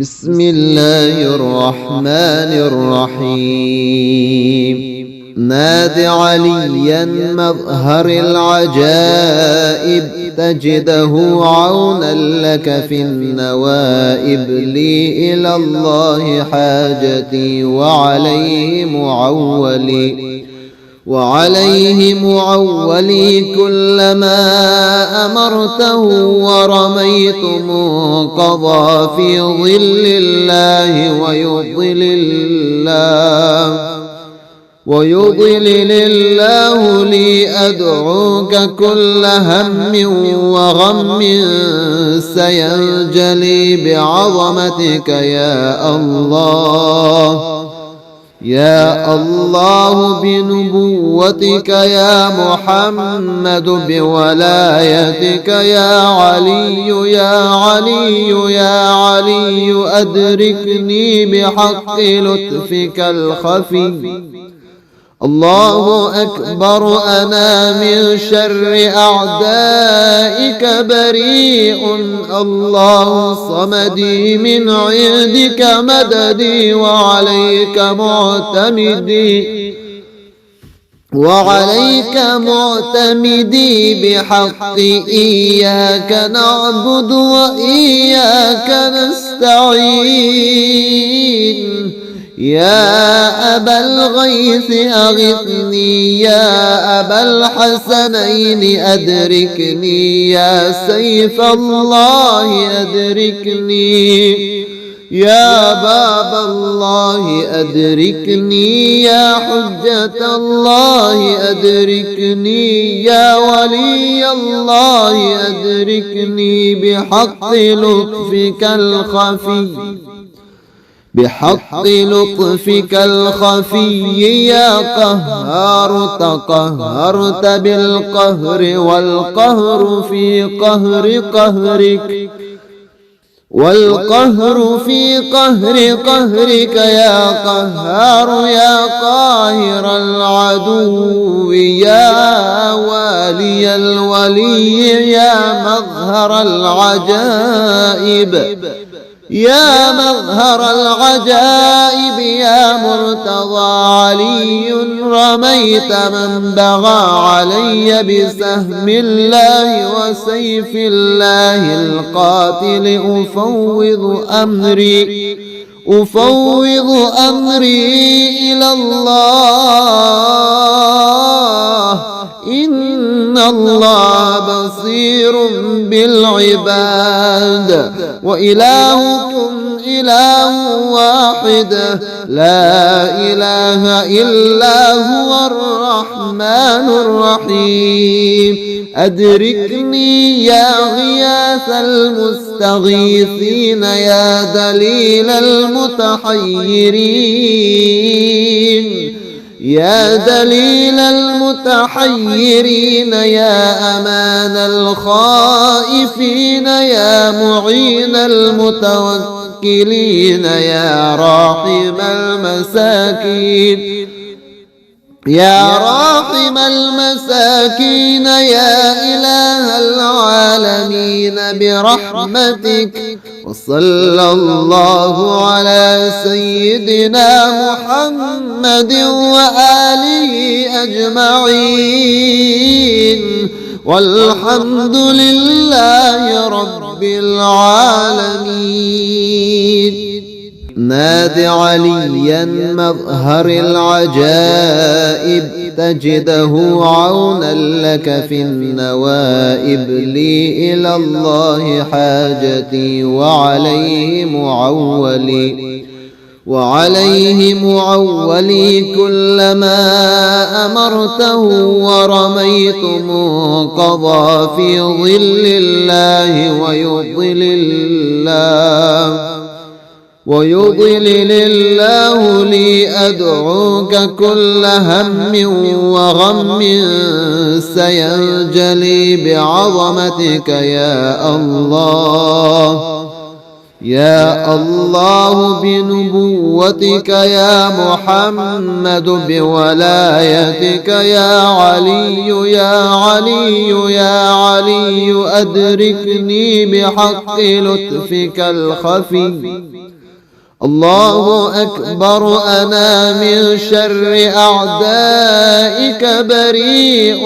بسم الله الرحمن الرحيم. ناد عليا مظهر العجائب، تجده عونا لك في النوائب. لي إلى الله حاجتي وعليه معولي كلما أمرته. ورميت منقضى في ظل الله ويضلل الله لي. أدعوك كل هم وغم سينجلي بعظمتك يا الله. يا الله بنبوتك يا محمد، بولايتك يا علي يا علي يا علي. أدركني بحق لطفك الخفي. الله أكبر، أنا من شر أعدائك بريء. الله صمدي، من عندك مددي. وعليك معتمدي بحق إياك نعبد وإياك نستعين. يا أبا الغيث أغثني، يا أبا الحسنين أدركني. يا سيف الله أدركني، يا باب الله أدركني. يا حجة الله أدركني، يا ولي الله أدركني. بحق لطفك الخفي يا قهار. تقهرت بالقهر والقهر في قهرك يا قهار. يا قاهر العدو، يا والي الولي. يا مظهر العجائب، يا مظهر العجائب. يا مرتضى علي، رميت من بغى علي بسهم الله وسيف الله القاتل. أفوض أمري إلى الله، إن الله بصير بالعباد. وإلهكم إله واحد، لا إله إلا هو الرحمن الرحيم. أدركني يا غياث المستغيثين، يا دليل المتحيرين. يا دليل المتحيرين، يا أمان الخائفين. يا معين المتوكلين، يا راحم المساكين. يا راحم المساكين، يا إله العالمين برحمتك. وصلى الله على سيدنا محمد وآله أجمعين، والحمد لله رب العالمين. ناد عليا مظهر العجائب، تجده عونا لك في النوائب. لي إلى الله حاجتي وعليه معولي كلما أمرته. ورميت منقضى في ظل الله ويضلل الله لي. أدعوك كل هم وغم سينجلي بعظمتك يا الله. يا الله بنبوتك يا محمد بولايتك يا علي يا علي يا علي أدركني بحق لطفك الخفي. الله أكبر أنا من شر أعدائك بريء.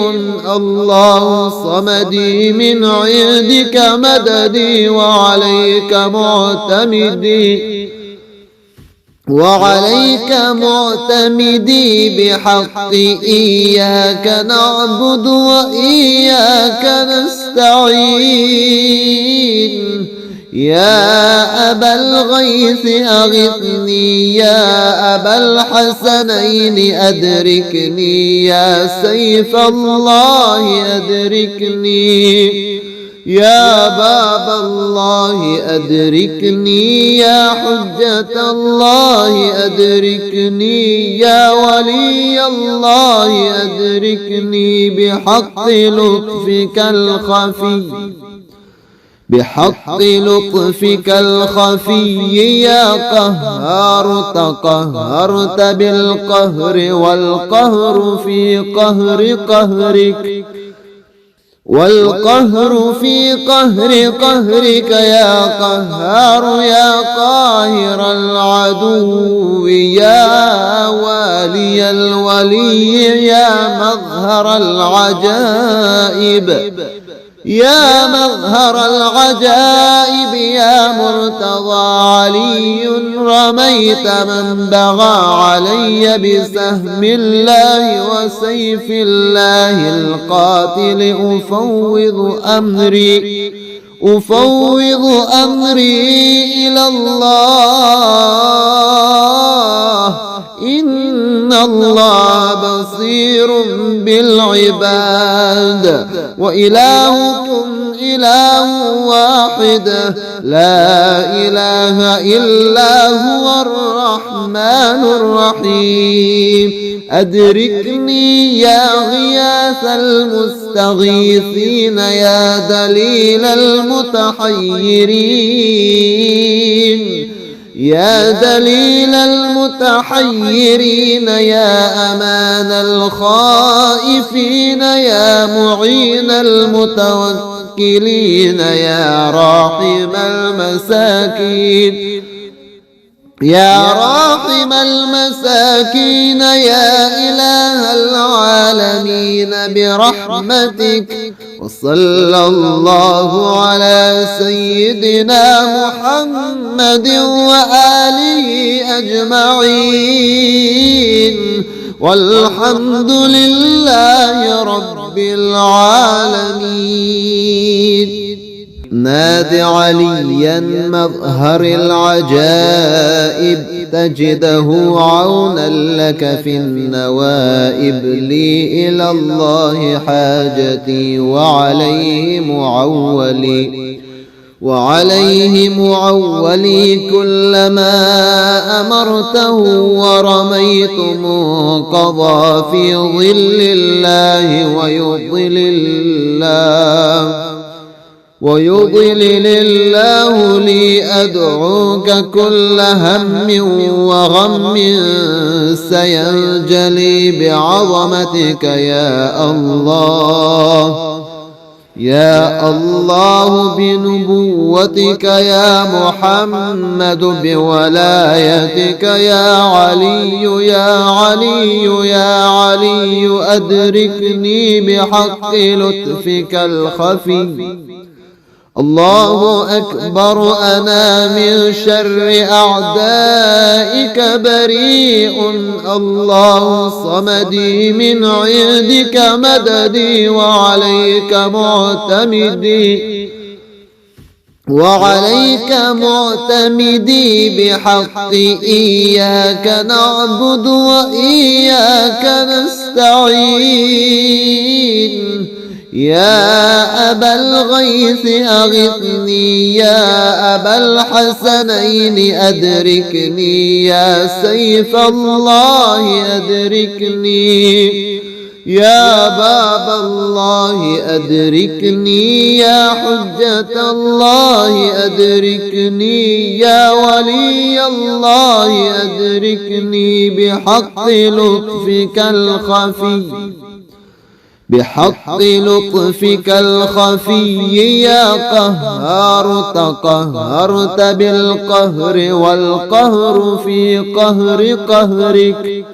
الله صمدي من عندك مددي وعليك معتمدي بحق إياك نعبد وإياك نستعين. يا أبا الغيث أغثني يا أبا الحسنين أدركني يا سيف الله أدركني يا باب الله أدركني يا حجة الله أدركني يا ولي الله أدركني بحق لطفك الخفي. بحق لطفك الخفي يا قهار تقهرت بالقهر والقهر في قهر قهرك والقهر في قهر قهرك يا قهار يا قاهر العدو يا والي الولي يا مظهر العجائب يا مظهر العجائب يا مرتضى علي رميت من بغى علي بسهم الله وسيف الله القاتل أفوض أمري إلى الله إن الله بصير بالعباد وإلهكم إله واحد لا إله إلا هو الرحمن الرحيم. أدركني يا غياث المستغيثين يا دليل المتحيرين يا دليل المتحيرين يا أمان الخائفين يا معين المتوكلين يا راحم المساكين يا راحم المساكين يا إله العالمين برحمتك. وصلى الله على سيدنا محمد وآله أجمعين والحمد لله رب العالمين. ناد عليا مظهر العجائب تجده عونا لك في النوائب. لي إلى الله حاجتي وعليه معولي كلما أمرته ورميت منقضى في ظل الله ويضلل الله لي أدعوك كل هم وغم سينجلي بعظمتك يا الله. يا الله بنبوتك يا محمد بولايتك يا علي يا علي يا علي أدركني بحق لطفك الخفي. الله أكبر أنا من شر أعدائك بريء. الله صمدي من عندك مددي وعليك معتمدي بحق إياك نعبد وإياك نستعين. يا أبا الغيث أغثني يا أبا الحسنين أدركني يا سيف الله أدركني يا باب الله أدركني، يا حجة الله أدركني، يا ولي الله أدركني بحق لطفك الخفي، بحق لطفك الخفي يا قهار. تقهرت بالقهر والقهر في قهر قهرك،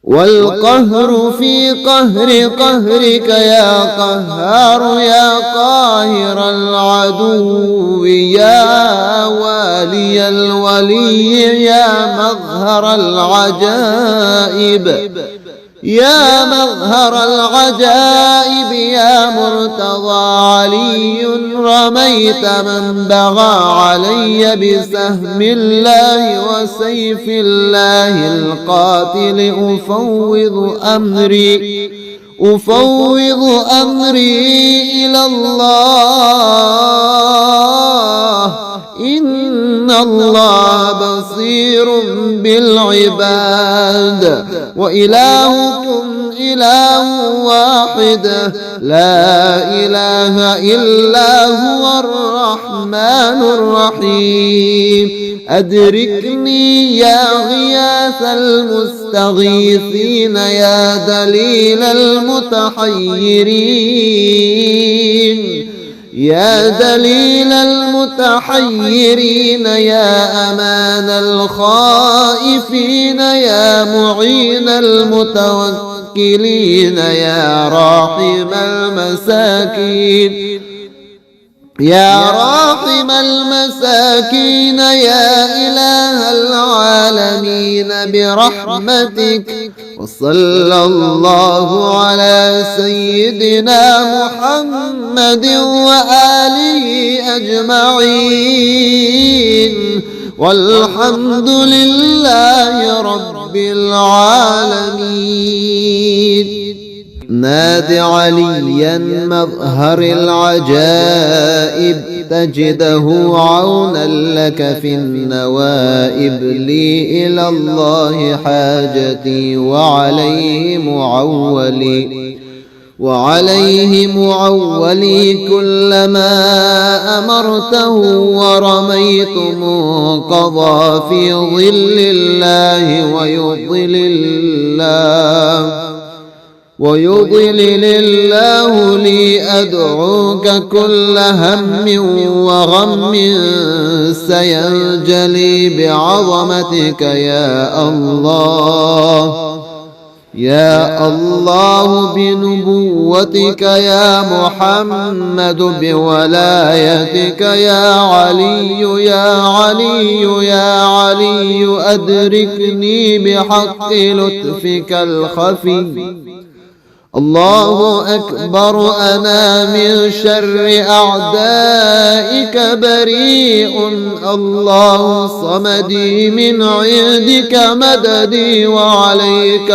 والقهر في قهر قهرك يا قهار. يا قاهر العدو، يا والي الولي، يا مظهر العجائب، يا مظهر العجائب، يا مرتضى علي. رميت من بغى علي بسهم الله وسيف الله القاتل. أفوض أمري إلى الله، إن الله بصير بالعباد. وإلهكم إله واحد، لا إله إلا هو الرحمن الرحيم. أدركني يا غياث المستغيثين، يا دليل المتحيرين، يا دليل المتحيرين، يا أمان الخائفين، يا معين المتوكلين، يا راحم المساكين، يا راحم المساكين، يا إله العالمين برحمتك. وصلى الله على سيدنا محمد وآله أجمعين، والحمد لله رب العالمين. ناد عليا مظهر العجائب، تجده عونا لك في النوائب. لي إلى الله حاجتي، وعليه معولي كلما أمرته. ورميت منقضى في ظل الله ويضلل الله لي. أدعوك كل هم وغم سينجلي بعظمتك يا الله، يا الله بنبوتك يا محمد، بولايتك يا علي، يا علي، يا علي. أدركني بحق لطفك الخفي. الله أكبر، أنا من شر أعدائك بريء. الله صمدي، من عندك مددي، وعليك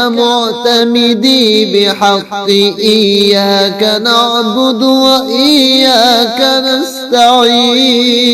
معتمدي بحق إياك نعبد وإياك نستعين.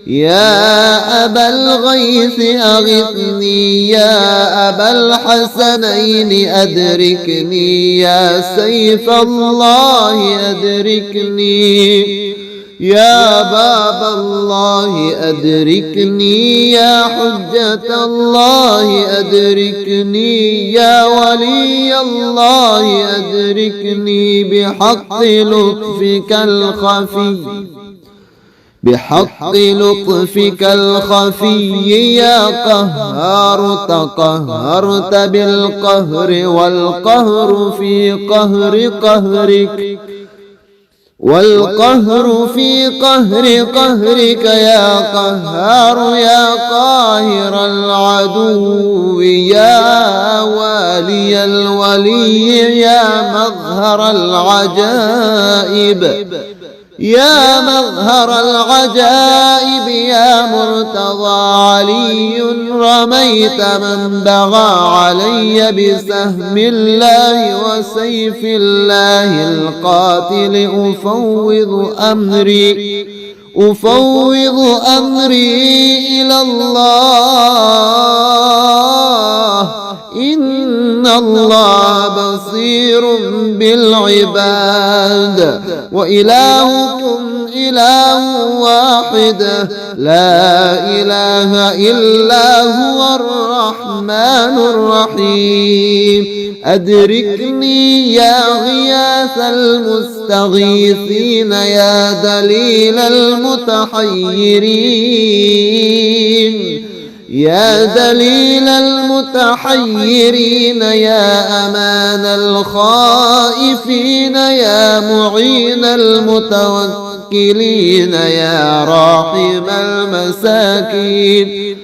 يا أبا الغيث أغثني، يا أبا الحسنين أدركني، يا سيف الله أدركني، يا باب الله أدركني، يا حجة الله أدركني، يا ولي الله أدركني بحق لطفك الخفي، بحق لطفك الخفي يا قهار. تقهرت بالقهر والقهر في قهر قهرك، والقهر في قهر قهرك يا قهار. يا قاهر العدو، يا والي الولي، يا مظهر العجائب، يا مظهر العجائب، يا مرتضى علي. رميت من بغى علي بسهم الله وسيف الله القاتل. أفوض أمري إلى الله إن الله بصير بالعباد وإلهكم إله واحد لا إله إلا هو الرحمن الرحيم أدركني يا غياث المستغيثين يا دليل المتحيرين يا دليل المتحيرين يا أمان الخائفين يا معين المتوكلين يا راحم المساكين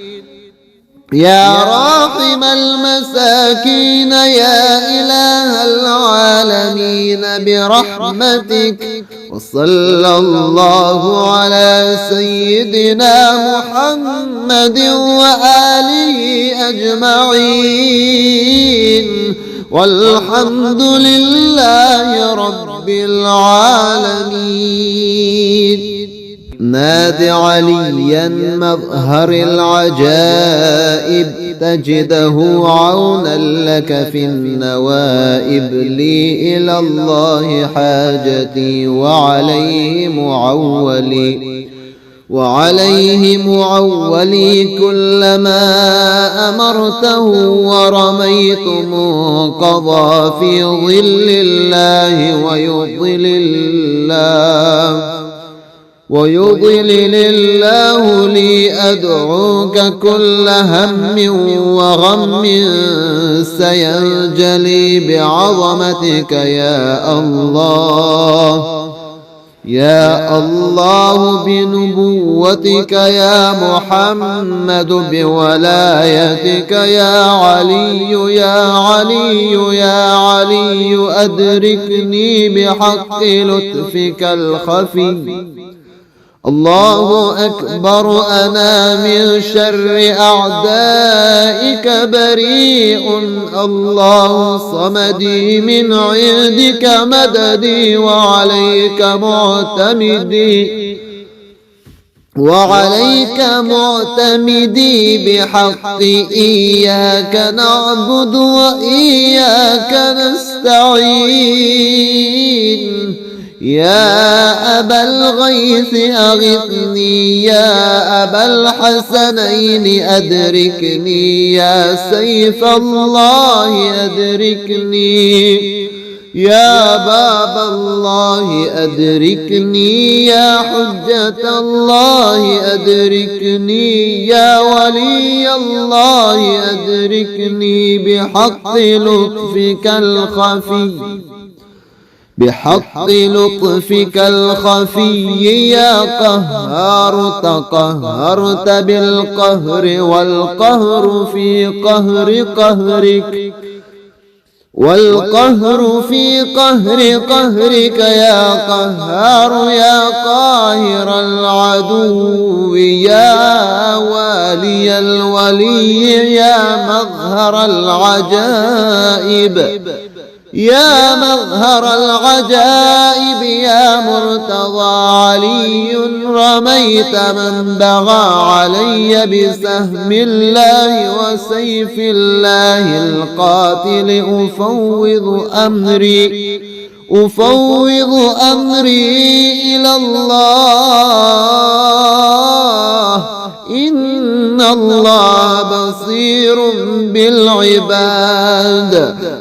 يا راحم المساكين يا إله العالمين برحمتك وصلى الله على سيدنا محمد وآله أجمعين والحمد لله رب العالمين. ناد عليا مظهر العجائب تجده عونا لك في النوائب لي إلى الله حاجتي وعليه معولي كلما أمرته ورميت منقضى في ظل الله ويضلل الله لي أدعوك كل هم وغم سينجلي بعظمتك يا الله بنبوتك يا محمد بولايتك يا علي أدركني بحق لطفك الخفي. الله أكبر أنا من شر أعدائك بريء الله صمدي من عندك مددي وعليك معتمدي بحق إياك نعبد وإياك نستعين. يا أبا الغيث أغثني يا أبا الحسنين أدركني يا سيف الله أدركني يا باب الله أدركني يا حجة الله أدركني يا ولي الله أدركني بحق لطفك الخفي يا قهار تقهرت بالقهر والقهر في قهرك يا قهار يا قاهر العدو يا والي الولي يا مظهر العجائب يا مرتضى علي رميت من بغى علي بسهم الله وسيف الله القاتل أفوض أمري إلى الله إن الله بصير بالعباد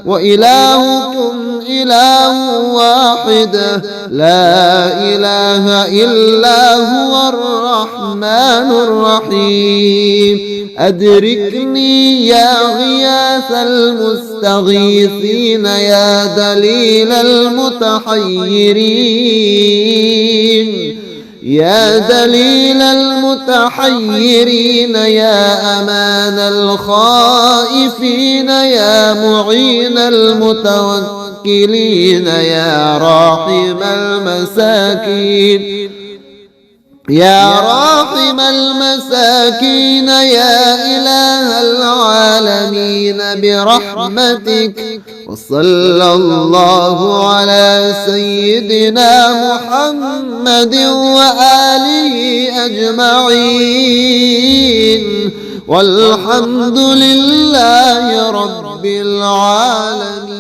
وإلهكم إله واحد لا إله إلا هو الرحمن الرحيم أدركني يا غياث المستغيثين يا دليل المتحيرين يا دليل المتحيرين يا أمان الخائفين يا معين المتوكلين يا راحم المساكين يا إله العالمين برحمتك وصلى الله على سيدنا محمد وآله أجمعين، والحمد لله رب العالمين.